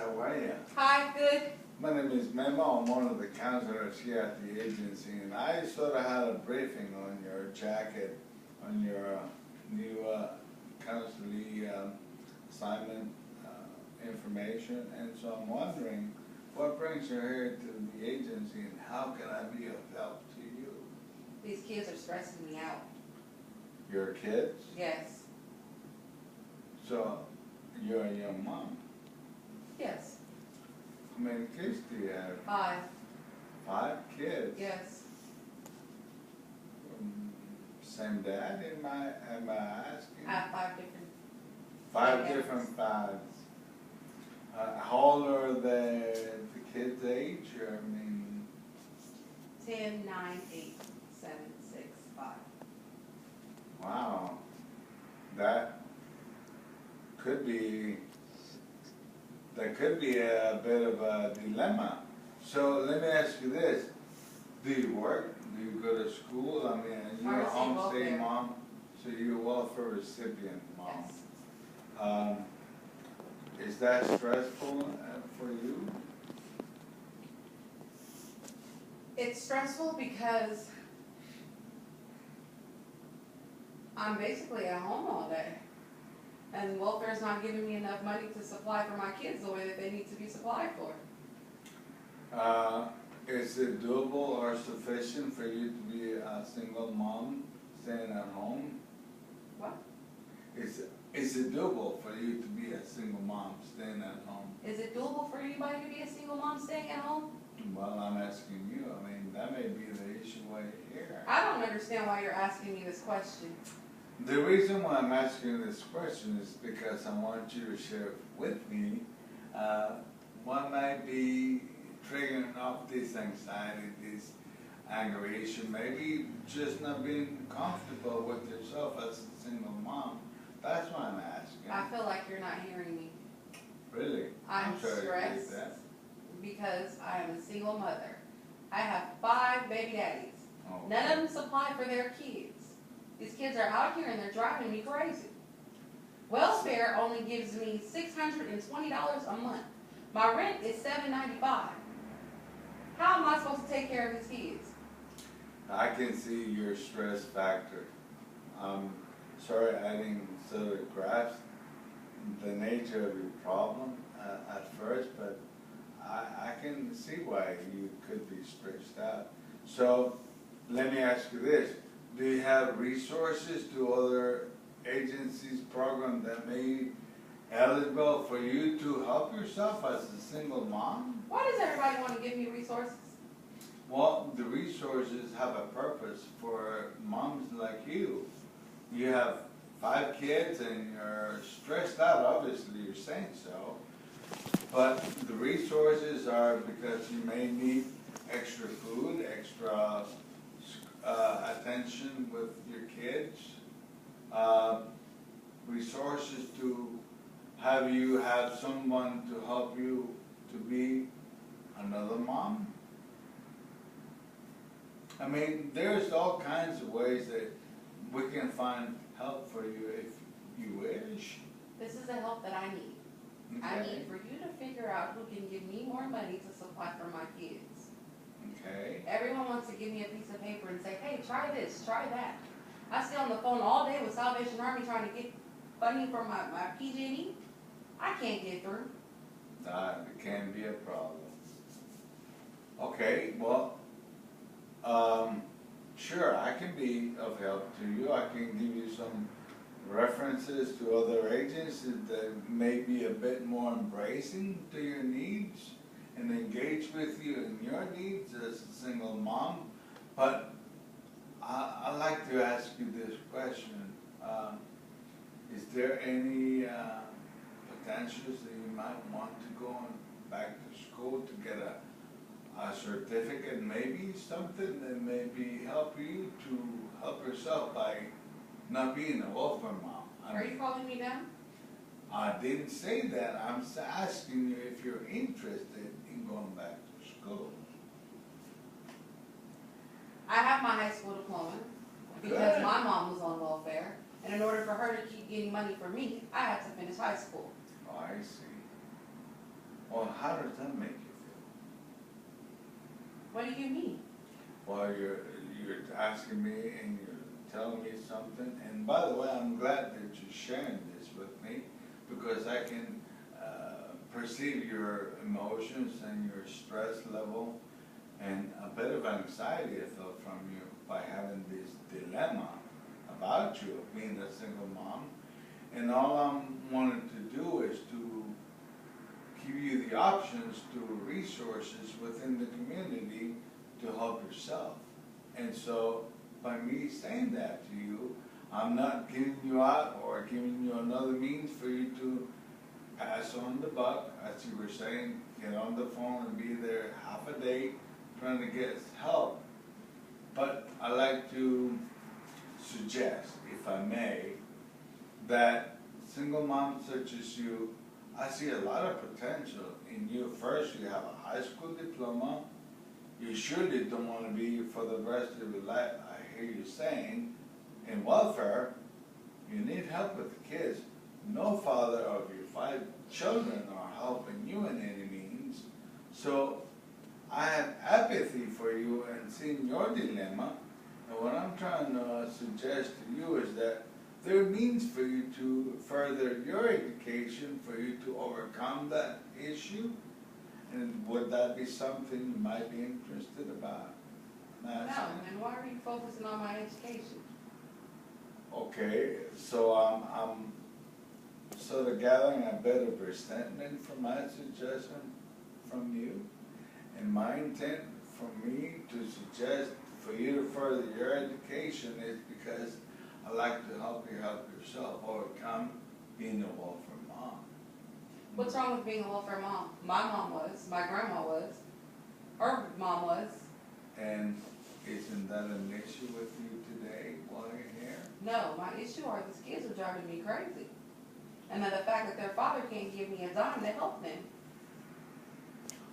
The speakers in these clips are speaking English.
how are you? Hi, good. My name is Memo. I'm one of the counselors here at the agency, and I sort of had a briefing on your jacket, on your new counseling assignment information, and so I'm wondering what brings you here to the agency, and how can I be of help to you? These kids are stressing me out. Your kids? Yes. So, you're a young mom. Yes. How many kids do you have? 5. 5 kids? Yes. Same dad, am I asking? I have 5 different. 5 dads. different fathers. How old are the kids' age? I mean, 10, 9, 8, 7, 6, 5. wow. That could be a bit of a dilemma. So let me ask you this. Do you work? Do you go to school? I mean, you're a homestay mom, so you're a welfare recipient mom. Yes. Is that stressful for you? It's stressful because I'm basically at home all day. And welfare's not giving me enough money to supply for my kids the way that they need to be supplied for. Is it doable or sufficient for you to be a single mom staying at home? What? Is it doable for you to be a single mom staying at home? Is it doable for anybody to be a single mom staying at home? Well, I'm asking you. I mean, that may be the issue why you're here. I don't understand why you're asking me this question. The reason why I'm asking you this question is because I want you to share with me what might be triggering off this anxiety, this aggravation, maybe just not being comfortable with yourself as a single mom. That's why I'm asking. I feel like you're not hearing me. Really? I'm sorry to hear stressed that. because I am a single mother. I have 5 baby daddies. Oh, None of them supply for their kids. These kids are out here and they're driving me crazy. Welfare only gives me $620 a month. My rent is $795. How am I supposed to take care of these kids? I can see your stress factor. Sorry I didn't sort of grasp the nature of your problem at first, but I can see why you could be stressed out. So let me ask you this. Do you have resources to other agencies, programs that may be eligible for you to help yourself as a single mom? Why does everybody want to give me resources? Well, the resources have a purpose for moms like you. You have 5 kids and you're stressed out, obviously you're saying so. But the resources are because you may need extra food, extra attention with your kids, resources to have you have someone to help you to be another mom. I mean, there's all kinds of ways that we can find help for you if you wish. This is the help that I need. Okay. I need for you to figure out who can give me more money to supply for my kids. Okay. Everyone wants to give me a piece of paper and say, hey, try this, try that. I stay on the phone all day with Salvation Army trying to get funding for my PG&E. I can't get through. It can be a problem. Okay, well, sure, I can be of help to you. I can give you some references to other agencies that may be a bit more embracing to your needs and engage with you in your needs as a single mom. But I'd like to ask you this question. Is there any potentials that you might want to go on back to school to get a certificate, maybe something that maybe help you to help yourself by not being a welfare mom? Are you calling me down? I didn't say that. I'm asking you if you're interested in going back to school. I have my high school diploma because Good. my mom was on welfare. And in order for her to keep getting money for me, I had to finish high school. Oh, I see. Well, how does that make you feel? What do you mean? Well, you're asking me and you're telling me something, and by the way, I'm glad that you're sharing this with me, because I can perceive your emotions and your stress level, and a bit of anxiety I felt from you by having this dilemma about you being a single mom. And all I'm wanting to do is to give you the options to resources within the community to help yourself. And so by me saying that to you, I'm not giving you out or giving you another means for you to pass on the buck, as you were saying, get on the phone and be there half a day trying to get help. But I like to suggest, if I may, that single moms such as you, I see a lot of potential in you. First, you have a high school diploma. You surely don't want to be for the rest of your life, I hear you saying, in welfare. You need help with the kids. No father of your 5 children are helping you in any means. So I have apathy for you and seeing your dilemma. And what I'm trying to suggest to you is that there are means for you to further your education, for you to overcome that issue. And would that be something you might be interested about? No, and why are you focusing on my education? Okay, so I'm sort of gathering a bit of resentment from my suggestion from you. And my intent for me to suggest for you to further your education is because I like to help you help yourself overcome being a welfare mom. What's wrong with being a welfare mom? My mom was, my grandma was, her mom was. And isn't that an issue with you today while you're here? No, my issue are these kids are driving me crazy. And then the fact that their father can't give me a dime to help them.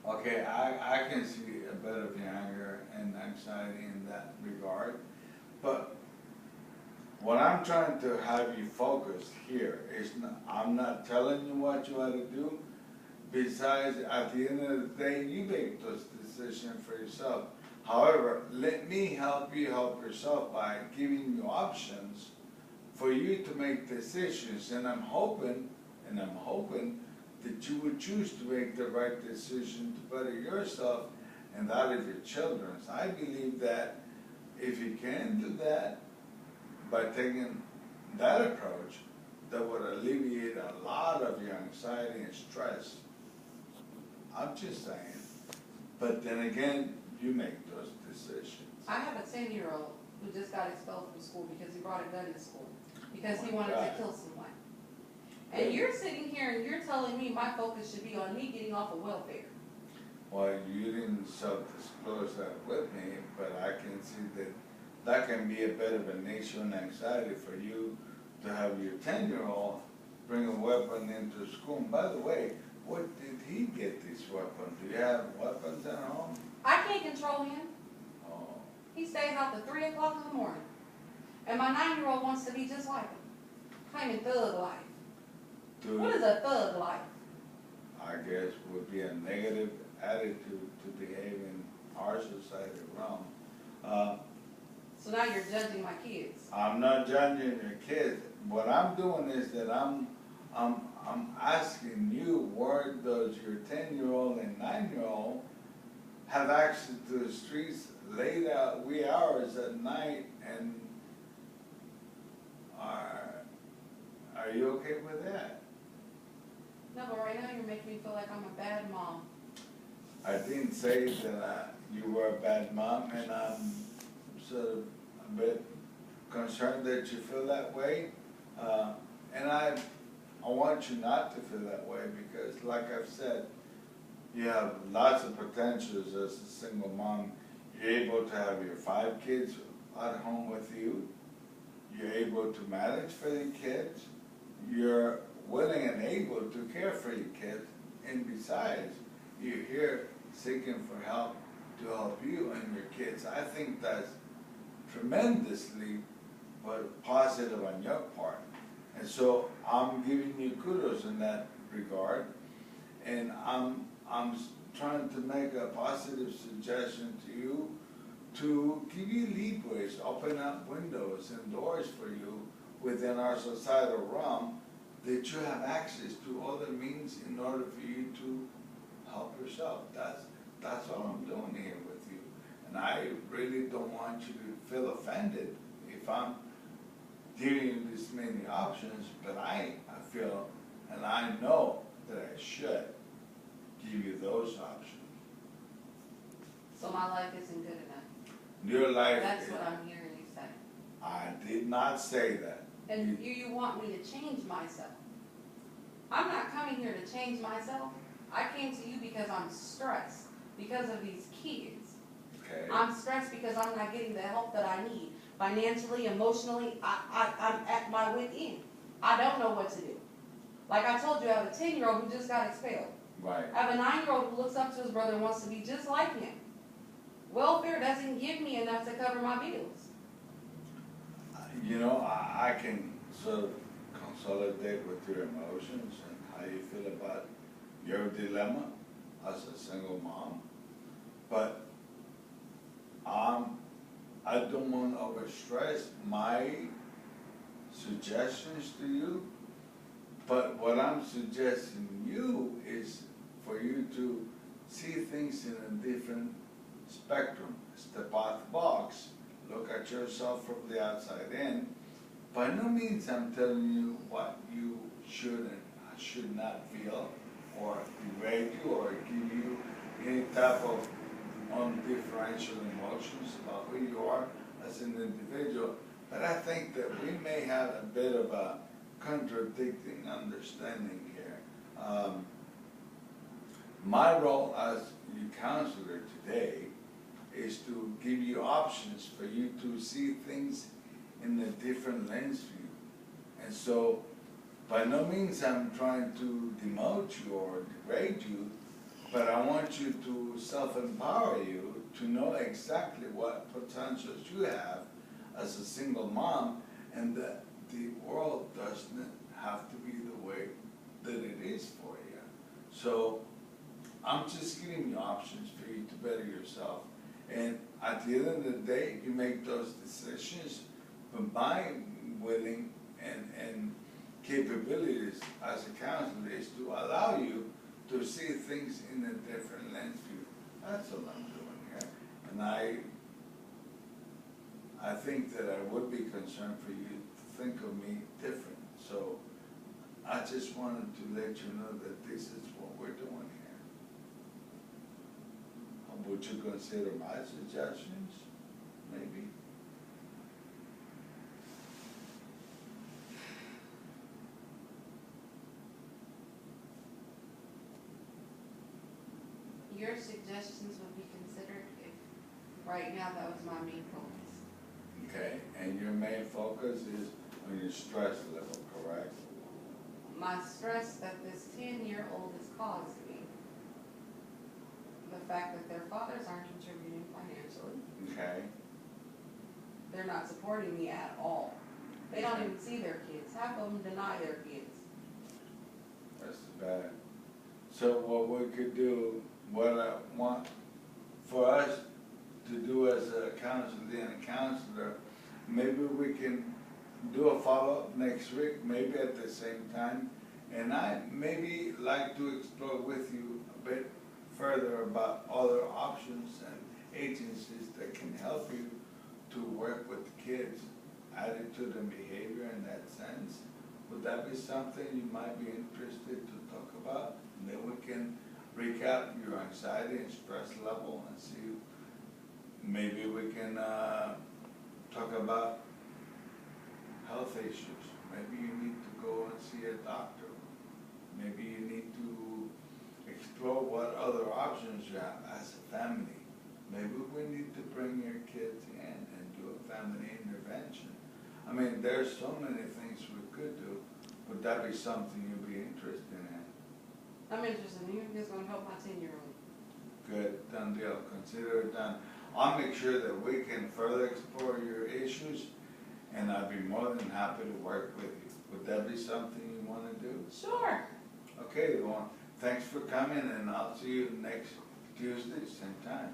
Okay, I can see a bit of your anger and anxiety in that regard, but what I'm trying to have you focus here is I'm not telling you what you ought to do. Besides, at the end of the day, you make those decisions for yourself. However, let me help you help yourself by giving you options for you to make decisions, and I'm hoping that you would choose to make the right decision to better yourself and that of your children. I believe that if you can do that by taking that approach, that would alleviate a lot of your anxiety and stress. I'm just saying. But then again, you make those decisions. I have a 10-year-old who just got expelled from school because he brought a gun to school because Oh he my wanted God. to kill someone. And you're sitting here and you're telling me my focus should be on me getting off of welfare. Well, you didn't self-disclose that with me, but I can see that that can be a bit of an issue and anxiety for you to have your 10-year-old bring a weapon into school. And by the way, what did he get this weapon? Do you have weapons at home? I can't control him. Oh, He stays out to 3 o'clock in the morning. And my 9-year-old wants to be just like him. Claiming thug life. dude, What is a thug life? I guess would be a negative attitude to behave in our society realm. So now you're judging my kids. I'm not judging your kids. What I'm doing is that I'm asking you, where does your 10-year-old and 9-year-old have access to the streets late out wee hours at night, and are you okay with that? No, but right now you're making me feel like I'm a bad mom. I didn't say that you were a bad mom, and I'm sort of a bit concerned that you feel that way. And I want you not to feel that way because, like I've said, you have lots of potentials as a single mom. You're able to have your 5 kids at home with you. You're able to manage for your kids. You're willing and able to care for your kids. And besides, you're here seeking for help to help you and your kids. I think that's tremendously positive on your part. And so I'm giving you kudos in that regard. And trying to make a positive suggestion to you to give you leeways, open up windows and doors for you within our societal realm, that you have access to other means in order for you to help yourself. That's all I'm doing here with you. And I really don't want you to feel offended if I'm giving you this many options, but I feel, and I know that I should give you those options. So my life isn't good enough. Your life. That's what I'm hearing you say. I did not say that. And you want me to change myself. I'm not coming here to change myself. I came to you because I'm stressed because of these kids. Okay. I'm stressed because I'm not getting the help that I need. Financially, emotionally, I'm at my wit end. I don't know what to do. Like I told you, I have a 10-year-old who just got expelled. Right. I have a 9-year-old who looks up to his brother and wants to be just like him. Welfare doesn't give me enough to cover my bills. You know, I can sort of consolidate with your emotions and how you feel about your dilemma as a single mom. But I don't want to overstress my suggestions to you. But what I'm suggesting you is for you to see things in a different spectrum. Step out the box. Look at yourself from the outside in. By no means I'm telling you what you should and should not feel, or berate you, or give you any type of undifferential emotions about who you are as an individual. But I think that we may have a bit of a contradicting understanding here. My role as your counselor today is to give you options for you to see things in a different lens view. And so, by no means I'm trying to demote you or degrade you, but I want you to self-empower you to know exactly what potentials you have as a single mom, and that the world doesn't have to be the way that it is for you. So, I'm just giving you options for you to better yourself. And at the end of the day, you make those decisions. But my willing and capabilities as a counselor is to allow you to see things in a different lens view. That's what I'm doing here. And I think that I would be concerned for you to think of me different. So I just wanted to let you know that this is what we're doing here. Would you consider my suggestions? Maybe. Your suggestions would be considered if right now that was my main focus. Okay, and your main focus is on your stress level, correct? My stress that this 10-year-old has caused me. The fact that their fathers aren't contributing financially. Okay. They're not supporting me at all. They don't even see their kids. Half of them deny their kids. That's bad. So what we could do, what I want for us to do as a counselor, maybe we can do a follow-up next week, maybe at the same time. And I maybe like to explore with you a bit further about other options and agencies that can help you to work with kids, attitude and behavior in that sense. Would that be something you might be interested to talk about? And then we can recap your anxiety and stress level and see, maybe we can talk about health issues. Maybe you need to go and see a doctor. Maybe you need to explore what other options you have as a family. Maybe we need to bring your kids in and do a family intervention. I mean, there's so many things we could do. Would that be something you'd be interested in? I'm interested in you. It's going to help my 10-year-old. Good, done deal. Consider it done. I'll make sure that we can further explore your issues, and I'd be more than happy to work with you. Would that be something you want to do? Sure. Okay, Luan. thanks for coming, and I'll see you next Tuesday, same time.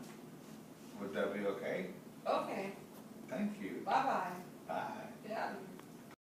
Would that be okay? Okay, Thank you. bye-bye.